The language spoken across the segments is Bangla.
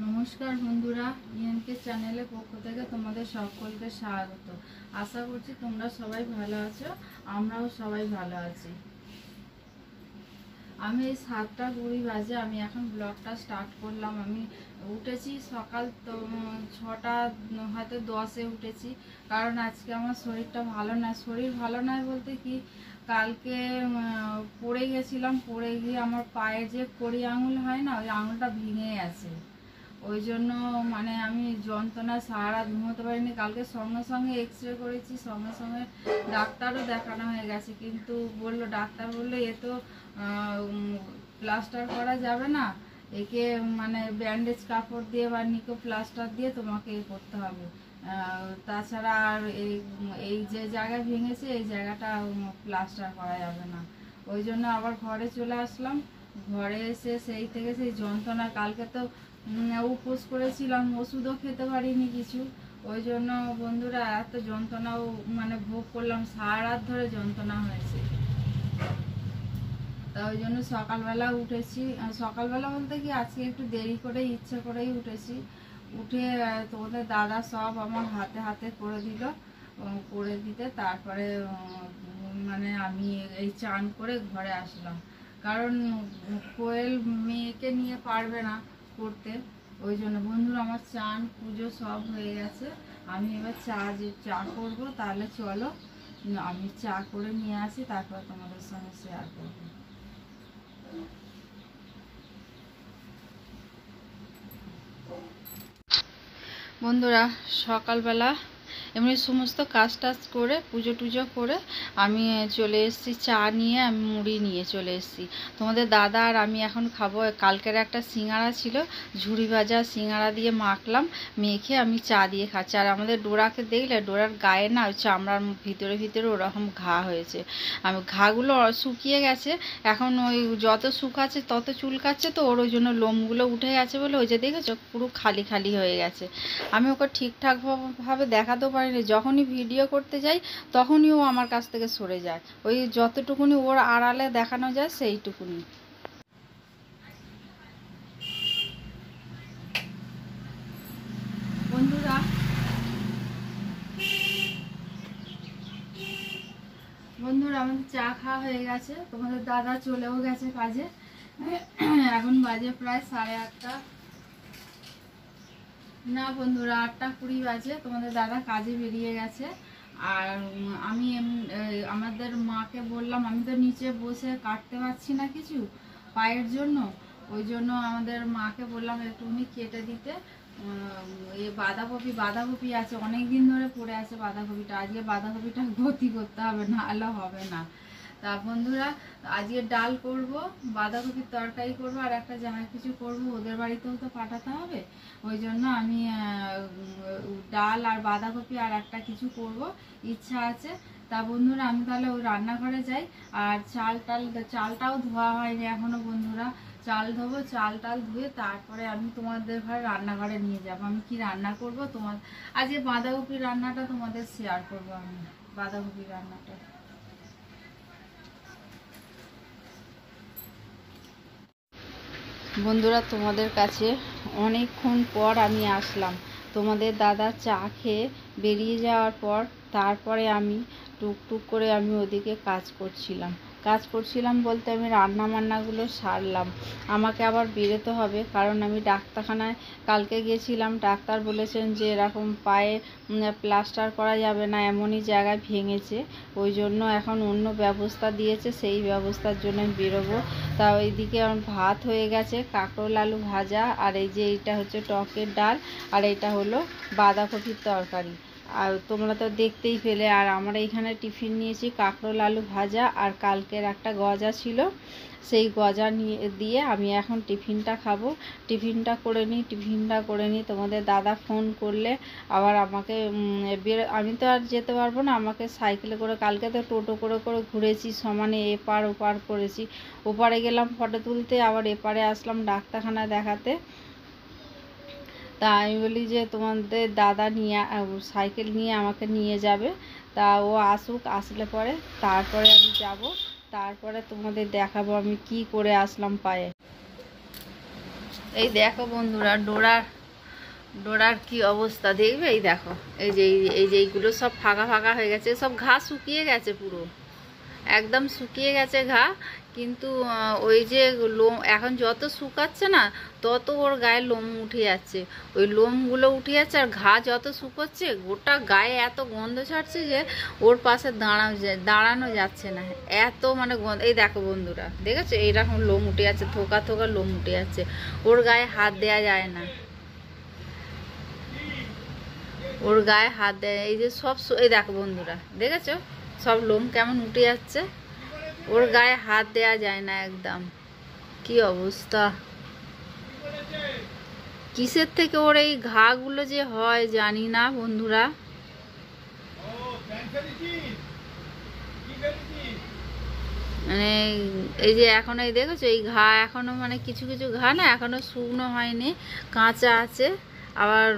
নমস্কার বন্ধুরা, ইএনকে চ্যানেলের পক্ষ থেকে তোমাদের সকলকে স্বাগত। আশা করছি তোমরা সবাই ভালো আছো, আমরাও সবাই ভালো আছি। আমি এই 7টা 20 বাজে আমি এখন ব্লগটা স্টার্ট করলাম। আমি উঠেছি সকাল তো 6টা হয়তো 10-এ উঠেছি, কারণ আজকে আমার শরীরটা ভালো না। শরীর ভালো নয় বলতে কি, কালকে পড়ে গেছিলাম, পড়ে গিয়ে আমার পায়ে যে কড়ি আঙুল হয় না, ওই আঙুলটা ভেঙে গেছে। ওই জন্য মানে আমি যন্ত্রণা সারা রাত ঘুমোতে পারিনি। কালকে সঙ্গে সঙ্গে এক্স-রে করেছি, সঙ্গে সঙ্গে ডাক্তারও দেখানো হয়ে গেছে, কিন্তু ডাক্তার বললো এ তো প্লাস্টার করা যাবে না, একে মানে ব্যান্ডেজ কাপড় দিয়ে বা নিকো প্লাস্টার দিয়ে তোমাকে করতে হবে। তাছাড়া আর এই যে জায়গায় ভেঙেছে এই জায়গাটা প্লাস্টার করা যাবে না। ওই জন্য আবার ঘরে চলে আসলাম। ঘরে এসে সেই থেকে সেই যন্ত্রণা, কালকে তো উপোস করেছিলাম, ওষুধও খেতে পারিনি কিছু। ওই জন্য বন্ধুরা এত যন্ত্রণাও মানে ভোগ করলাম, সারা রাত ধরে যন্ত্রণা হয়েছে। তা ওই জন্য সকালবেলা উঠেছি। সকালবেলা বলতে কি আজকে একটু দেরি করে ইচ্ছে করেই উঠেছি। উঠে তোমাদের দাদা সব আমার হাতে হাতে করে দিল, করে দিতে তারপরে মানে আমি এই চান করে ঘরে আসলাম। কারণ কোয়েল মেয়েকে নিয়ে পারবে না করতে। ওই জন্য বন্ধুরা আমার চান পুজো সব হয়ে গেছে। আমি এবার চা করবো। তাহলে চলো আমি চা করে নিয়ে আসি, তারপর তোমাদের সঙ্গে শেয়ার করবো। বন্ধুরা সকালবেলা এমনি সমস্ত কাজ টাজ করে পুজো টুজো করে আমি চলে এসেছি চা নিয়ে। আমি মুড়ি নিয়ে চলে এসেছি। তোমাদের দাদা আর আমি এখন খাবো। কালকের একটা সিঙ্গাড়া ছিল, ঝুড়ি ভাজা সিঙ্গাড়া দিয়ে মাখলাম, মেখে আমি চা দিয়ে খাচ্ছি। আর আমাদের ডোরাকে দেখলে, ডোরার গায়ে না চামড়ার ভিতরে ভিতরে ওরকম ঘা হয়েছে। আমি ঘাগুলো শুকিয়ে গেছে, এখন ওই যত শুকাচ্ছে তত চুলকাচ্ছে, তো ওর ওই জন্য লোমগুলো উঠে গেছে বলে ওই যে দেখেছো পুরো খালি খালি হয়ে গেছে। আমি ওকে ঠিকঠাকভাবে দেখাতেও পারিনি। যখনই ভিডিও করতে যাই তখনই ও আমার কাছ থেকে সরে যায়, ওই যতটুকুনি ওর আড়ালে দেখানো যায় সেইটুকুনি। বন্ধুরা আমাদের চা খাওয়া হয়ে গেছে, তোমাদের দাদা চলেও গেছে কাজে। এখন বাজে প্রায় 8:30। না বন্ধুরা 8টা 20 বাজে, তোমাদের দাদা কাজে বেরিয়ে গেছে। আর আমি আমাদের মাকে বললাম, আমি তো নিচে বসে কাটতে পারছি না কিছু পায়ের জন্য। ওই জন্য আমাদের মাকে বললাম একটুখানি কেটে দিতে। এই বাঁধাকপি আছে, অনেক দিন ধরে পড়ে আছে বাঁধাকপিটা। আজকে বাঁধাকপিটা ভর্তি করতে হবে, না হলে হবে না। তা বন্ধুরা আজকে ডাল করব, বাঁধাকপির তরকারি করব, আর একটা জামা কিছু করব, ওদের বাড়িতেও তো পাঠাতে হবে। ওই জন্য আমি ডাল আর বাঁধাকপি আর একটা কিছু করব ইচ্ছা আছে। তা বন্ধুরা আমি তাহলে ওই রান্নাঘরে যাই। আর চালটাও ধোয়া হয়নি এখনো বন্ধুরা, চাল ধোবো, চাল টাল ধুয়ে তারপরে আমি তোমাদের ঘরে রান্নাঘরে নিয়ে যাব। আমি কি রান্না করব তোমার আজকে বাঁধাকপির রান্নাটা তোমাদের শেয়ার করব। আমি বাঁধাকপির রান্নাটা বন্ধুরা তোমাদের কাছে অনেকক্ষণ পর আমি আসলাম। তোমাদের দাদা চা খেয়ে বেরিয়ে যাওয়ার পর তারপরে আমি টুকটুক করে আমি ওদিকে কাজ করছিলাম বলতে আমি রান্না বান্নাগুলো সারলাম। আমাকে আবার বেরোতে হবে, কারণ আমি ডাক্তারখানায় কালকে গিয়েছিলাম। ডাক্তার বলেছেন যে এরকম পায়ে প্লাস্টার করা যাবে না, এমনই জায়গায় ভেঙেছে। ওই জন্য এখন অন্য ব্যবস্থা দিয়েছে, সেই ব্যবস্থার জন্য আমি বেরোবো। তা ওইদিকে আমার ভাত হয়ে গেছে, কাঁকরোল আলু ভাজা, আর এই যে এইটা হচ্ছে টকের ডাল, আর এটা হলো বাঁধাকপির তরকারি। আর তোমরা তো দেখতেই পেলে। আর আমরা এখানে টিফিন নিয়েছি কাঁকরোল আলু ভাজা, আর কালকের একটা গজা ছিল, সেই গজা দিয়ে আমি এখন টিফিনটা খাবো। টিফিনটা করে নিই। তোমাদের দাদা ফোন করলে আবার আমাকে আমি তো আর যেতে পারবো না, আমাকে সাইকেলে করে, কালকে তো টোটো করে করে ঘুরেছি, সমানে এপার ওপার করেছি। ওপারে গেলাম ফটো তুলতে, আবার এপারে আসলাম ডাক্তারখানায় দেখাতে। তা আমি বলি যে তোমাদের দাদা সাইকেল নিয়ে আমাকে নিয়ে যাবে। তা ও আসুক, আসলে পরে তারপরে আমি যাব, তারপরে তোমাদের দেখাবো আমি কি করে আসলাম পায়ে। এই দেখো বন্ধুরা ডোরার ডোরার কি অবস্থা দেখবে। এই দেখো এই যে এইগুলো সব ফাঁকা ফাঁকা হয়ে গেছে, সব ঘা শুকিয়ে গেছে, পুরো একদম শুকিয়ে গেছে ঘা। কিন্তু ওই যে লোম এখন যত শুকাচ্ছে না তত ওর গায়ে লোম উঠে যাচ্ছে, ওই লোমগুলো উঠে যাচ্ছে। আর ঘা যত শুকোচ্ছে গোটা গায়ে এত গন্ধ ছাড়ছে যে ওর পাশে দাঁড়ানো যাচ্ছে না, এত মানে গন্ধ। এই দেখো বন্ধুরা, দেখেছো এইরকম লোম উঠে যাচ্ছে, থোকা থোকা লোম উঠে যাচ্ছে, ওর গায়ে হাত দেওয়া যায় না, ওর গায়ে হাত দেয়। এই যে সব এই দেখো বন্ধুরা, দেখেছো সব লোম কেমন উঠে যাচ্ছে, ওর গায়ে হাত দেয়া যায় না একদম। কি অবস্থা, কিসের থেকে ওর এই ঘাগুলো যে হয় জানি না বন্ধুরা। মানে এই যে এখন এই দেখেছো এই ঘা এখনো মানে কিছু কিছু ঘা না এখনো শুকনো হয়নি, কাঁচা আছে। আবার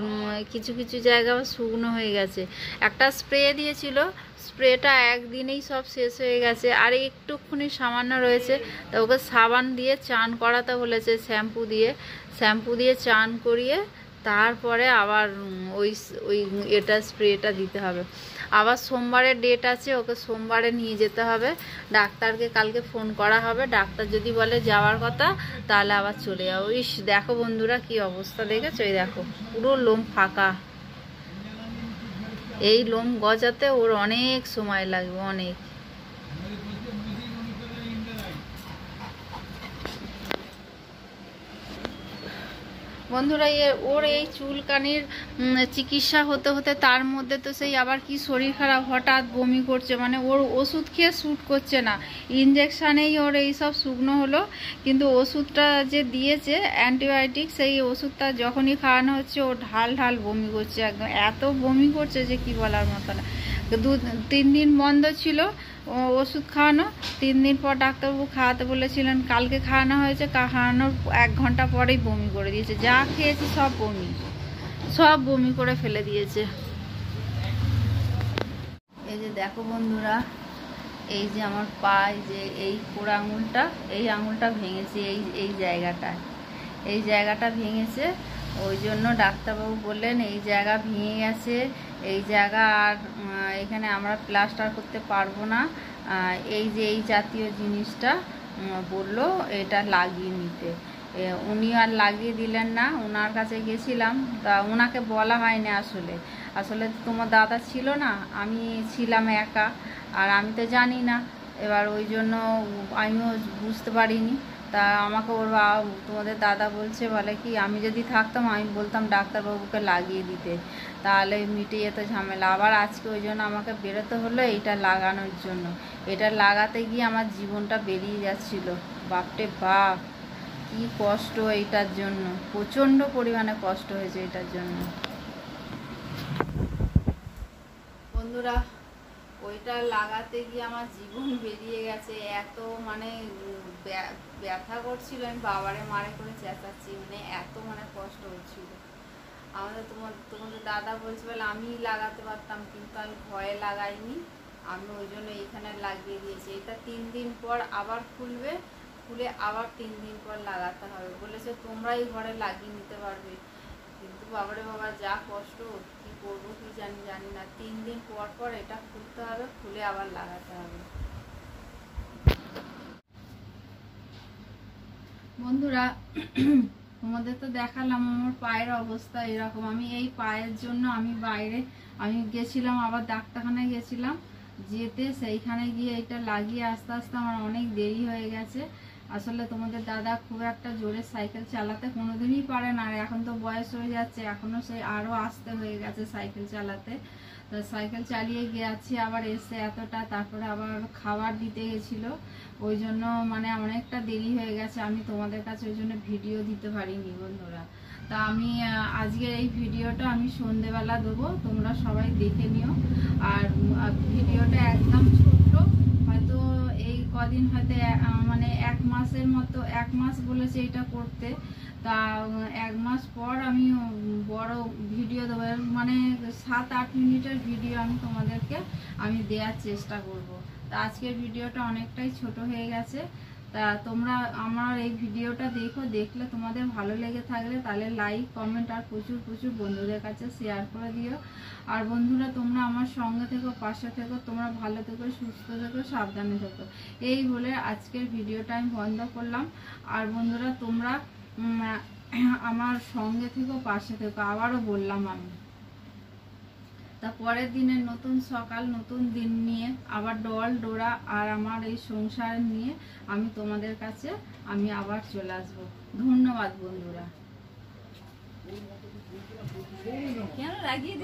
কিছু কিছু জায়গা শুকনো হয়ে গেছে। একটা স্প্রে দিয়েছিল, স্প্রেটা একদিনেই সব শেষ হয়ে গেছে, আর একটুখানি সামান্য রয়েছে। তা ওকে সাবান দিয়ে চান করাতে বলেছে, শ্যাম্পু দিয়ে চান করিয়ে তারপরে আবার ওই ওই এটা স্প্রেটা দিতে হবে। আবার সোমবারের ডেট আছে, ওকে সোমবারে নিয়ে যেতে হবে ডাক্তারকে, কালকে ফোন করা হবে। ডাক্তার যদি বলে যাওয়ার কথা তাহলে আবার চলে যাবো। ইস দেখো বন্ধুরা কি অবস্থা, দেখেছো এই দেখো পুরো লোম ফাঁকা। এই লোম গজাতে ওর অনেক সময় লাগবে, অনেক। বন্ধুরা ওর এই চুলকানির চিকিৎসা হতে হতে তার মধ্যে তো সেই আবার কি শরীর খারাপ, হঠাৎ বমি করছে, মানে ওর ওষুধ খেয়ে শ্যুট করছে না, ইনজেকশানেই ওর এইসব শুকনো হলো। কিন্তু ওষুধটা যে দিয়েছে অ্যান্টিবায়োটিক, সেই ওষুধটা যখনই খাওয়ানো হচ্ছে ও ঢাল ঢাল বমি করছে, একদম এত বমি করছে যে কি বলার মতো না। 3 দিন বন্ধ ছিল ওষুধ খাওয়ানো, 3 দিন পর ডাক্তারবাবু খাওয়াতে বলেছিলেন, কালকে খাওয়ানো হয়েছে, খাওয়ানোর 1 ঘন্টা পরেই বমি করে দিয়েছে, যা খেয়েছি সব বমি করে ফেলে দিয়েছে। এই যে দেখো বন্ধুরা, এই যে আমার পায়ে যে এই পোড়া আঙুলটা, এই আঙুলটা ভেঙেছে, এই জায়গাটা ভেঙেছে। ওই জন্য ডাক্তারবাবু বললেন এই জায়গা ভেঙে গেছে, এই জায়গা আর এখানে আমরা প্লাস্টার করতে পারবো না, এই যে এই জাতীয় জিনিসটা বললো এটা লাগিয়ে নিতে। উনি আর লাগিয়ে দিলেন না, ওনার কাছে গেছিলাম, তা ওনাকে বলা হয়নি। আসলে তোমার দাদা ছিল না, আমি ছিলাম একা, আর আমি তো জানি না, এবার ওই জন্য আমিও বুঝতে পারিনি। তা আমাকে ওর তোমাদের দাদা বলছে, বলে কি আমি যদি থাকতাম আমি বলতাম ডাক্তারবাবুকে লাগিয়ে দিতে, তাহলে মিটে যেত ঝামেলা। আবার আজকে ওই জন্য আমাকে বেরোতে হলো এইটা লাগানোর জন্য। এটা লাগাতে গিয়ে আমার জীবনটা বেরিয়ে যাচ্ছিল, বাপরে বাপ কি কষ্ট এইটার জন্য, প্রচণ্ড পরিমাণে কষ্ট হয়েছে এটার জন্য। বন্ধুরা ওইটা লাগাতে গিয়ে আমার জীবন বেরিয়ে গেছে, এত মানে ব্যথা করছিল, আমি বাবারে মারে করে চেঁচাচ্ছি, মানে এত মানে কষ্ট হচ্ছিল। তোমাদের দাদা বলছে বলে আমি লাগাতে পারতাম, কিন্তু আমি ভয়ে লাগাইনি, আমি ওই জন্য এইখানে লাগিয়ে দিয়েছি। এটা 3 দিন পর আবার খুলে আবার 3 দিন পর লাগাতে হবে বলেছে, তোমরাই ঘরে লাগিয়ে নিতে পারবে। কিন্তু বাবারে বাবা যা কষ্ট, কি করবো কি জানি না। 3 দিন পর এটা খুলতে হবে, খুলে আবার লাগাতে হবে। বন্ধুরা তোমাদের তো দেখালাম আমার পায়ের অবস্থা এরকম। আমি এই পায়ের জন্য আমি গেছিলাম, আবার ডাক্তারখানায় গেছিলাম, যেতে সেইখানে গিয়ে এটা লাগিয়ে আস্তে আস্তে আমার অনেক দেরি হয়ে গেছে। আসলে তোমাদের দাদা খুব একটা জোরে সাইকেল চালাতে কোনোদিনই পারে না, আর এখন তো বয়স হয়ে যাচ্ছে, এখনও সে আরও আস্তে হয়ে গেছে সাইকেল চালাতে। তো সাইকেল চালিয়ে গেছি, আবার এসে এতটা, তারপরে আবার খাবার দিতে গেছিলো, ওই জন্য মানে অনেকটা দেরি হয়ে গেছে। আমি তোমাদের কাছে ওই জন্য ভিডিও দিতে পারিনি বন্ধুরা। তা আমি আজকের এই ভিডিওটা আমি সন্ধেবেলা দেবো, তোমরা সবাই দেখে নিও। আর ভিডিওটা একদম ছোট্ট, হয়তো এই কদিন হয়তো মানে 1 মাসের মতো, 1 মাস বলেছে এটা করতে, তা 1 মাস পর আমি বড় ভিডিও দেবো, মানে 7-8 মিনিটের ভিডিও আমি তোমাদেরকে দেওয়ার চেষ্টা করব। তা আজকের ভিডিওটা অনেকটাই ছোট হয়ে গেছে, তা তোমরা আমার এই ভিডিওটা দেখো, দেখলে তোমাদের ভালো লেগে থাকলে তাহলে লাইক কমেন্ট আর প্রচুর প্রচুর বন্ধুদের কাছে শেয়ার করে দিও। আর বন্ধুরা তোমরা আমার সঙ্গে থেকো, পাশে থেকো, তোমরা ভালো থেকো, সুস্থ থেকো, সাবধানে থেকো, এই বলে আজকের ভিডিওটা আমি বন্ধ করলাম। আর বন্ধুরা তোমরা আমার সঙ্গে থেকো, পাশে থেকো, আবারও বললাম আমি। তা পরের দিনের নতুন সকাল, নতুন দিন নিয়ে আবার ডল ডোরা আর আমার এই সংসার নিয়ে আমি তোমাদের কাছে আমি আবার চলে আসবো। ধন্যবাদ বন্ধুরা। কেন লাগিয়ে